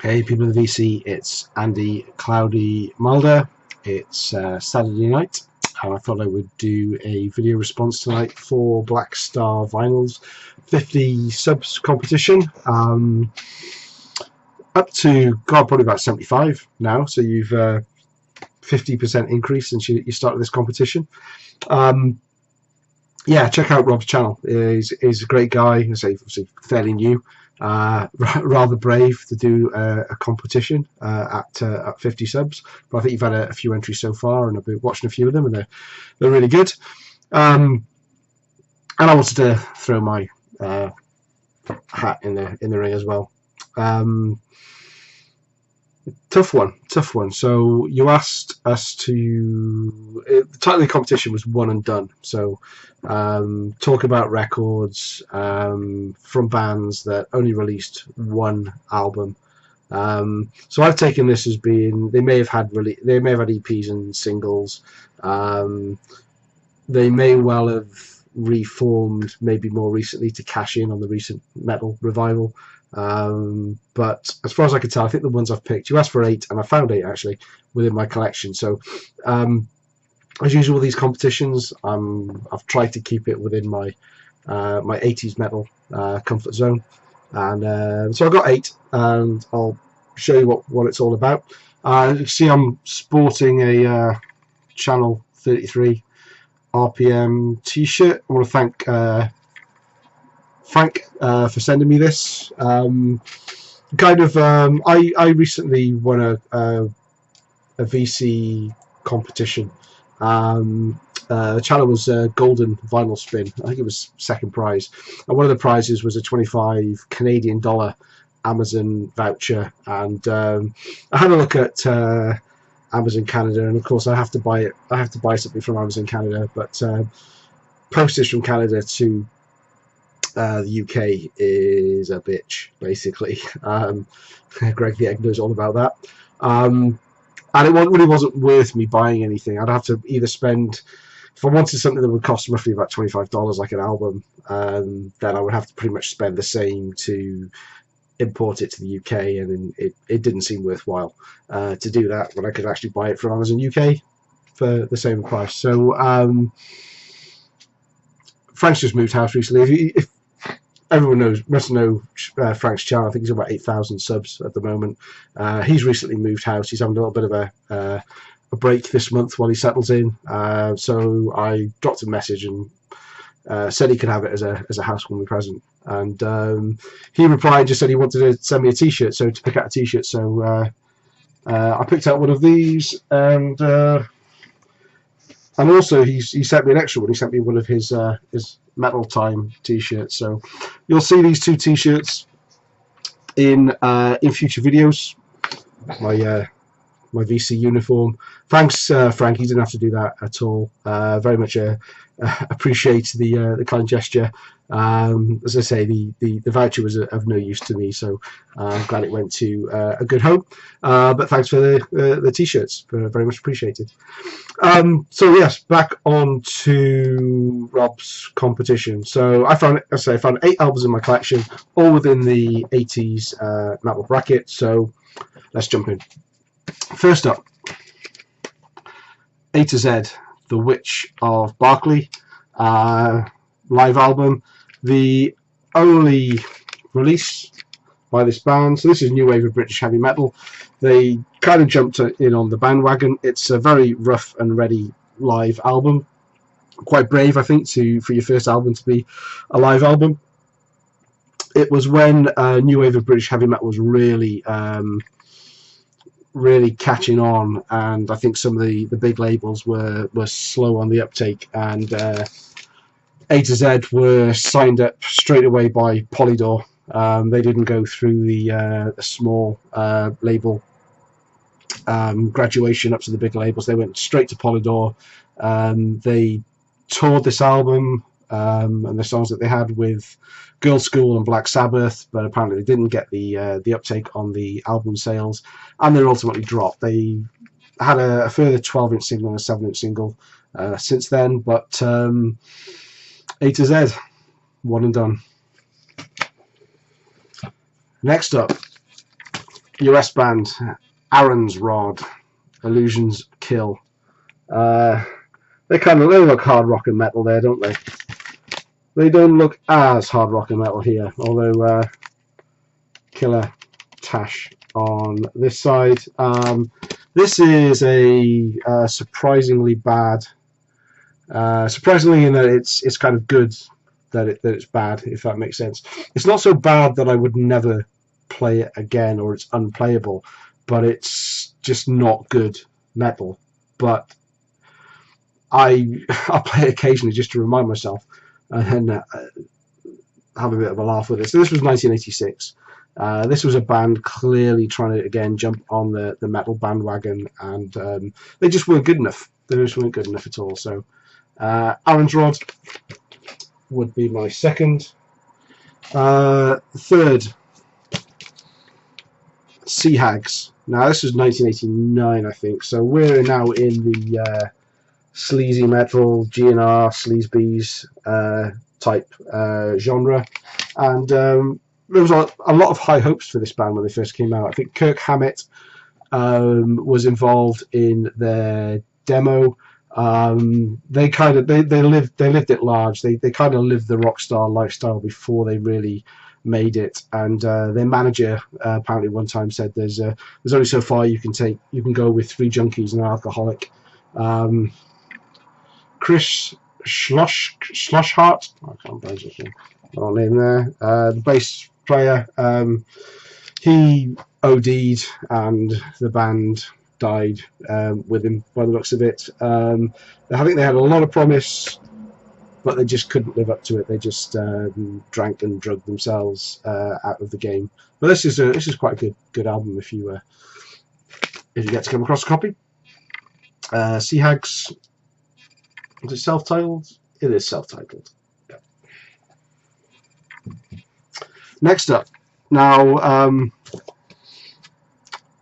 Hey, people of the VC, it's Andy Cloudy Mulder. It's Saturday night, and I thought I would do a video response tonight for Black Star Vinyl's 50 subs competition. Up to, God, probably about 75 now, so you've 50% increase since you started this competition. Yeah, check out Rob's channel. He's a great guy. I say, obviously, fairly new. Rather brave to do a competition at 50 subs, but I think you've had a few entries so far, and I've been watching a few of them, and they're really good. And I wanted to throw my hat in the ring as well. Tough one. So you asked us to. The title of the competition was One and Done. So talk about records from bands that only released one album. So I've taken this as being they may have had EPs and singles. They may well have reformed maybe more recently to cash in on the recent metal revival. But as far as I can tell, I think the ones I've picked, you asked for 8, and I found 8 actually within my collection. So as usual with these competitions, I've tried to keep it within my my 80s metal comfort zone, and so I've got 8, and I'll show you what it's all about. You can see I'm sporting a Channel 33 RPM t-shirt. I want to thank Frank for sending me this. I recently won a VC competition. The channel was Golden Vinyl Spin. I think it was second prize, and one of the prizes was a 25 Canadian dollar Amazon voucher. And I had a look at Amazon Canada, and of course I have to buy it. I have to buy something from Amazon Canada, but postage from Canada to the UK is a bitch, basically. Greg the Egg knows all about that. And it really wasn't worth me buying anything. I'd have to either spend, if I wanted something that would cost roughly about $25, like an album, then I would have to pretty much spend the same to import it to the UK, and it didn't seem worthwhile to do that when I could actually buy it from Amazon UK for the same price. So Frank's just moved house recently. If everyone must know Frank's channel. I think he's about 8,000 subs at the moment. He's recently moved house. He's having a little bit of a break this month while he settles in. So I dropped a message and said he could have it as a housewarming present. And he replied, just said he wanted to send me a t-shirt, so to pick out a t-shirt. So I picked out one of these, and also he sent me an extra one. He sent me one of his Metal Time t-shirts. So you'll see these 2 t-shirts in future videos. My VC uniform. Thanks, Frank. You didn't have to do that at all. Very much appreciate the kind gesture. As I say, the voucher was of no use to me, so I'm glad it went to a good home. But thanks for the t-shirts. Very much appreciated. So yes, back on to Rob's competition. So I found 8 albums in my collection, all within the 80s metal bracket. So let's jump in. First up, A to Z, The Witch of Berkeley live album, the only release by this band. So this is new wave of British heavy metal. They kind of jumped in on the bandwagon. It's a very rough and ready live album. Quite brave, I think, for your first album to be a live album. It was when new wave of British heavy metal was really catching on, and I think some of the big labels were slow on the uptake, and A to Z were signed up straight away by Polydor. They didn't go through the small label graduation up to the big labels. They went straight to Polydor. They toured this album and the songs that they had with Girlschool and Black Sabbath, but apparently they didn't get the uptake on the album sales, and they were ultimately dropped. They had a further 12-inch single and a 7-inch single since then, but A to Z, One and Done. Next up, US band, Aaron's Rod, Illusions Kill. They look hard rock and metal there, don't they? They don't look as hard rock and metal here, although Killer Tash on this side. This is a surprisingly bad. Surprisingly in that it's kind of good that it's bad, if that makes sense. It's not so bad that I would never play it again, or it's unplayable, but it's just not good metal. But I'll play it occasionally just to remind myself and have a bit of a laugh with it. So this was 1986. This was a band clearly trying to again jump on the metal bandwagon, and they just weren't good enough. They just weren't good enough at all. So Aaron's Rod would be my second. Third, Sea Hags. Now this was 1989, I think. So we're now in the sleazy metal, GNR, sleazebees type genre, and there was a lot of high hopes for this band when they first came out. I think Kirk Hammett was involved in their demo. They lived it large. They kind of lived the rock star lifestyle before they really made it. And their manager apparently one time said, "There's only so far you can take. You can go with 3 junkies and an alcoholic." Chris Schlosshardt, I can't pronounce his name there. The bass player, he OD'd, and the band died with him by the looks of it. I think they had a lot of promise, but they just couldn't live up to it. They just drank and drugged themselves out of the game. But this is quite a good album if you get to come across a copy. Sea Hags. Is it self-titled? It is self-titled. Yeah. Next up, now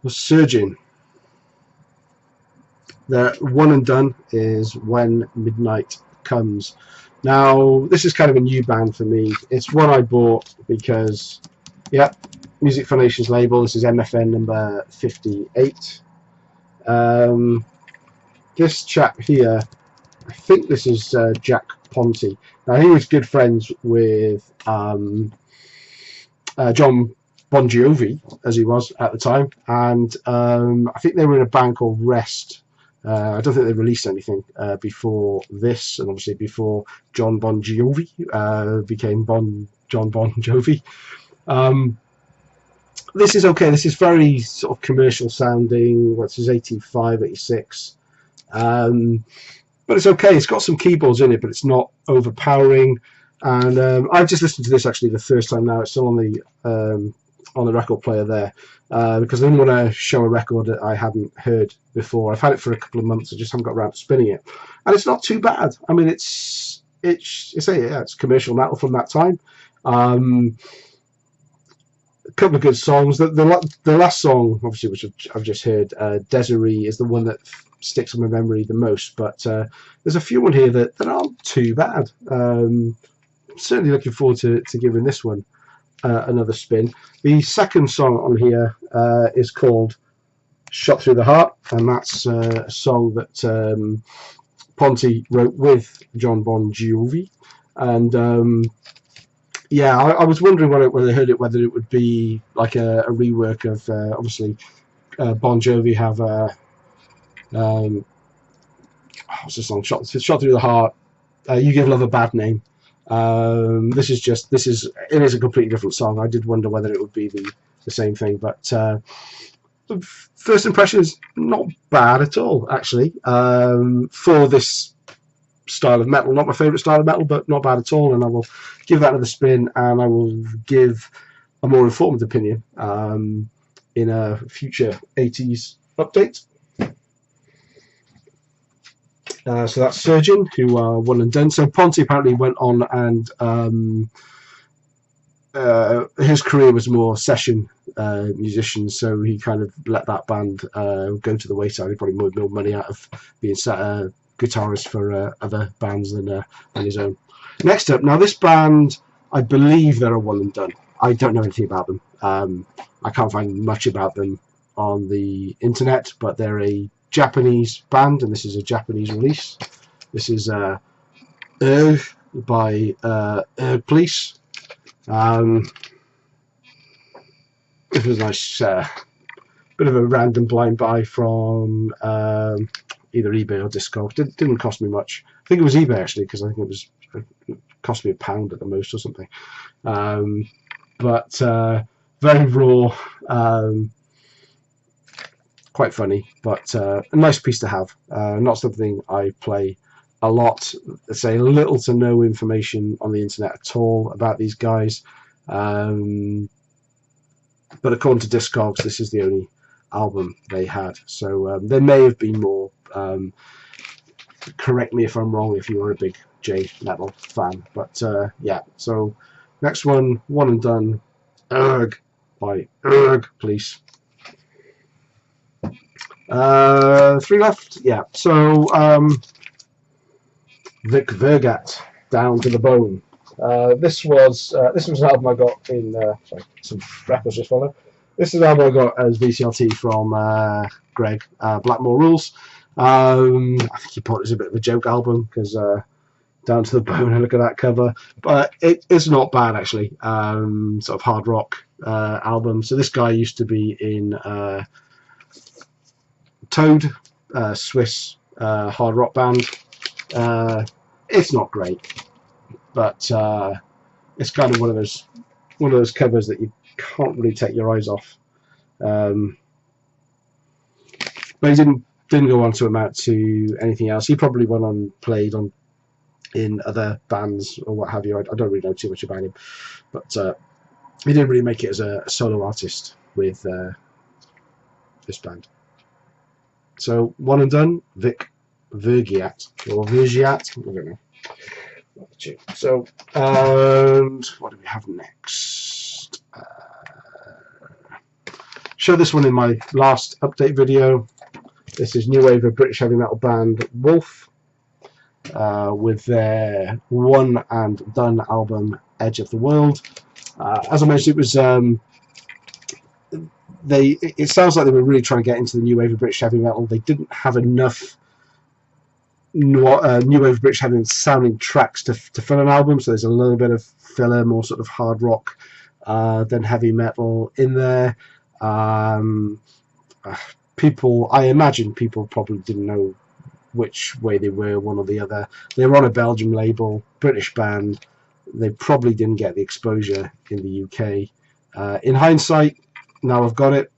the Surgeon. The one and done is When Midnight Comes. Now this is kind of a new band for me. It's one I bought because, yeah, Music Foundation's label. This is MFN number 58. This chap here, I think this is Jack Ponti. Now he was good friends with John Bon Jovi, as he was at the time, and I think they were in a band called Rest. I don't think they released anything before this, and obviously before John Bon Jovi became John Bon Jovi. This is okay. This is very sort of commercial sounding. What's his 85, 86. But it's okay. It's got some keyboards in it, but it's not overpowering. And I've just listened to this actually the first time now. It's still on the record player there because I didn't want to show a record that I hadn't heard before. I've had it for a couple of months. I just haven't got around to spinning it, and it's not too bad. I mean, it's commercial metal from that time. A couple of good songs. The last song, obviously, which I've just heard, Desiree, is the one that sticks in my memory the most, but there's a few on here that aren't too bad. Certainly looking forward to giving this one another spin. The second song on here is called Shot Through the Heart, and that's a song that Ponti wrote with John Bon Jovi. And yeah, I was wondering when I heard it whether it would be like a rework of obviously Bon Jovi have what's the song? Shot Through the Heart. You Give Love a Bad Name. It is a completely different song. I did wonder whether it would be the same thing, but first impression is not bad at all, actually, for this style of metal. Not my favourite style of metal, but not bad at all, and I will give that another spin, and I will give a more informed opinion in a future 80s update. So that's Surgeon, who are one and done. So Ponti apparently went on and his career was more session musician, so he kind of let that band go to the wayside. He probably made more money out of being guitarist for other bands than his own. Next up, now this band, I believe they're a one and done. I don't know anything about them. I can't find much about them on the internet, but they're a Japanese band, and this is a Japanese release. This is Erg by Erg Police. It was a nice bit of a random blind buy from either eBay or Discogs. Didn't cost me much. I think it was eBay actually, because I think it cost me £1 at the most or something. But very raw, quite funny, but a nice piece to have. Not something I play a lot. Let's say little to no information on the internet at all about these guys. But according to Discogs, this is the only album they had. So there may have been more. Correct me if I'm wrong if you were a big J metal fan. But yeah, so next one and done. Erg by Erg Police. 3 left. Yeah, so Vic Vergat, Down to the Bone. This was an album I got in. Sorry, some records just followed. This is an album I got as VCLT from Greg, Blackmore Rules. I think he put it as a bit of a joke album because Down to the Bone, and look at that cover. But it's not bad actually. Sort of hard rock album. So this guy used to be in Toad, Swiss hard rock band. It's not great, but it's kind of one of those covers that you can't really take your eyes off. But he didn't go on to amount to anything else. He probably went on, played on in other bands or what have you. I don't really know too much about him, but he didn't really make it as a solo artist with this band. So one and done, Vic Vergiat or Vergiat, I don't know. So and what do we have next? Show this one in my last update video. This is new wave of British heavy metal band Wolf with their one and done album Edge of the World. As I mentioned, it was it sounds like they were really trying to get into the new wave of British heavy metal. They didn't have enough new wave of British heavy sounding tracks to fill an album, so there's a little bit of filler, more sort of hard rock than heavy metal in there. I imagine people probably didn't know which way they were, one or the other. They were on a Belgium label, British band. They probably didn't get the exposure in the UK. In hindsight, now I've got it.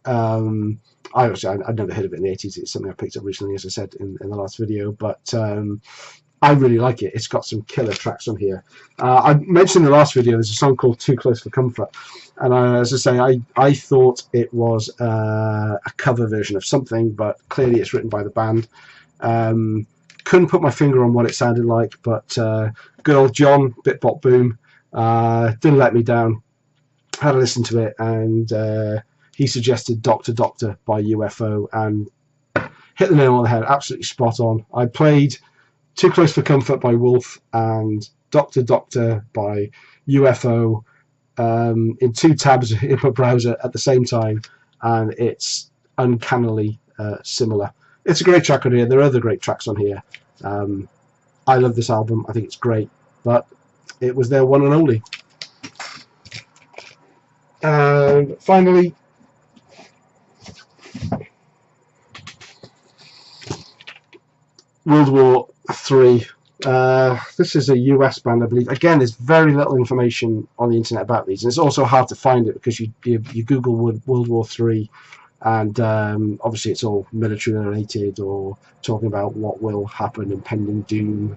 I'd never heard of it in the 80s. It's something I picked up recently, as I said in the last video. But I really like it. It's got some killer tracks on here. I mentioned in the last video there's a song called Too Close for Comfort. And as I say, I thought it was a cover version of something, but clearly it's written by the band. Couldn't put my finger on what it sounded like, but good old John, Bit Bop Boom, didn't let me down. Had a listen to it, and he suggested Doctor Doctor by UFO, and hit the nail on the head, absolutely spot on. I played Too Close for Comfort by Wolf and Doctor Doctor by UFO in 2 tabs in my browser at the same time, and it's uncannily similar. It's a great track on here. There are other great tracks on here. I love this album. I think it's great, but it was their one and only. And finally, World War III. This is a US band, I believe. Again, there's very little information on the internet about these, and it's also hard to find it because you Google World War III, and obviously it's all military related or talking about what will happen, impending doom.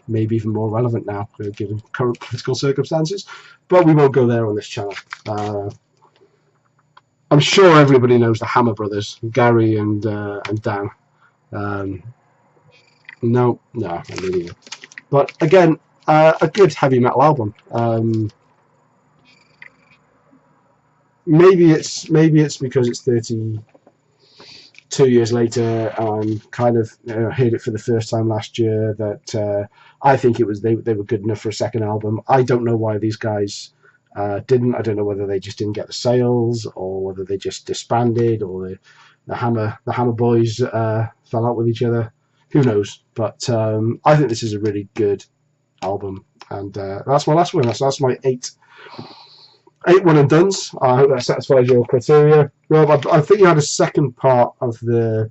Maybe even more relevant now, given current political circumstances, but we won't go there on this channel. I'm sure everybody knows the Hammer Brothers, Gary and Dan. No, I really don't. But again, a good heavy metal album. Maybe it's because it's 32 2 years later, and kind of heard it for the first time last year, that I think it was they were good enough for a second album. I don't know why these guys didn't. I don't know whether they just didn't get the sales, or whether they just disbanded, or the Hammer Boys fell out with each other. Who knows? But I think this is a really good album, and that's my last one. That's my eight one and dones. I hope that satisfies your criteria. Rob, I think you had a second part of the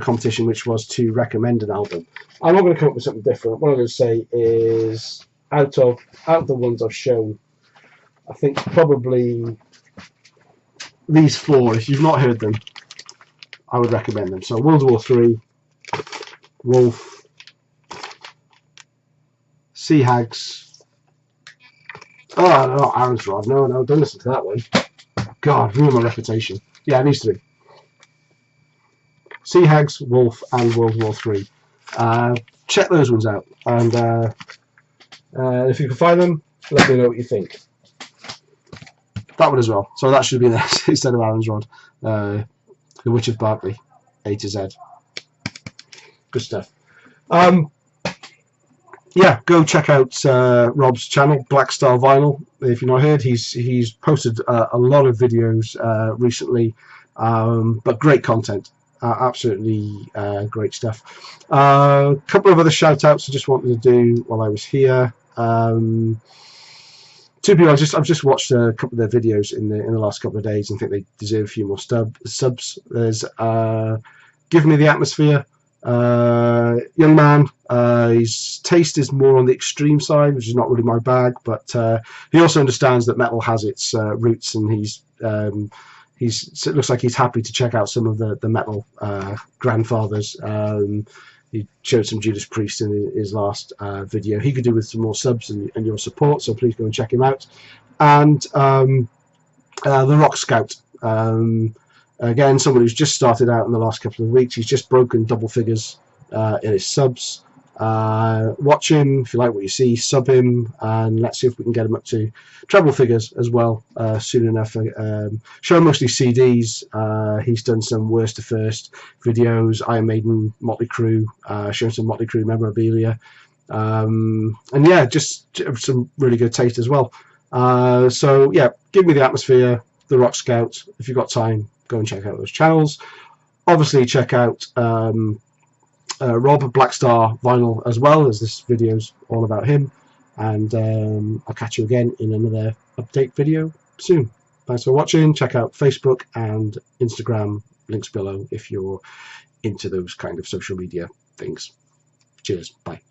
competition, which was to recommend an album. I'm not going to come up with something different. What I'm going to say is, out of the ones I've shown, I think probably these four, if you've not heard them, I would recommend them. So World War III, Wolf, Sea Hags. Oh, no, not Aaron's Rod. No, don't listen to that one. God, ruin my reputation. Yeah, these three. Sea Hags, Wolf, and World War III. Check those ones out. And if you can find them, let me know what you think. That one as well. So that should be there instead of Aaron's Rod. The Witch of Berkeley, A to Z. Good stuff. Yeah, go check out Rob's channel, Black Star Vinyl. If you've not heard, he's posted a lot of videos recently, but great content, absolutely great stuff. A couple of other shout outs I just wanted to do while I was here. Two people I've just watched a couple of their videos in the last couple of days and think they deserve a few more subs. There's Give Me the Atmosphere. Young man, his taste is more on the extreme side, which is not really my bag, but he also understands that metal has its roots, and it looks like he's happy to check out some of the metal grandfathers. He showed some Judas Priest in his last video. He could do with some more subs and your support, so please go and check him out. And the Rock Scout. Again, someone who's just started out in the last couple of weeks. He's just broken double figures in his subs. Watch him. If you like what you see, sub him, and let's see if we can get him up to treble figures as well soon enough. Show mostly CDs. He's done some worst to first videos, Iron Maiden, Motley Crue, showing some Motley Crue memorabilia, and yeah, just some really good taste as well. So yeah, Give Me the Atmosphere, the Rock Scout. If you've got time, go and check out those channels. Obviously check out Rob, Black Star Vinyl, as well, as this video's all about him. And I'll catch you again in another update video soon. Thanks for watching. Check out Facebook and Instagram, links below if you're into those kind of social media things. Cheers. Bye.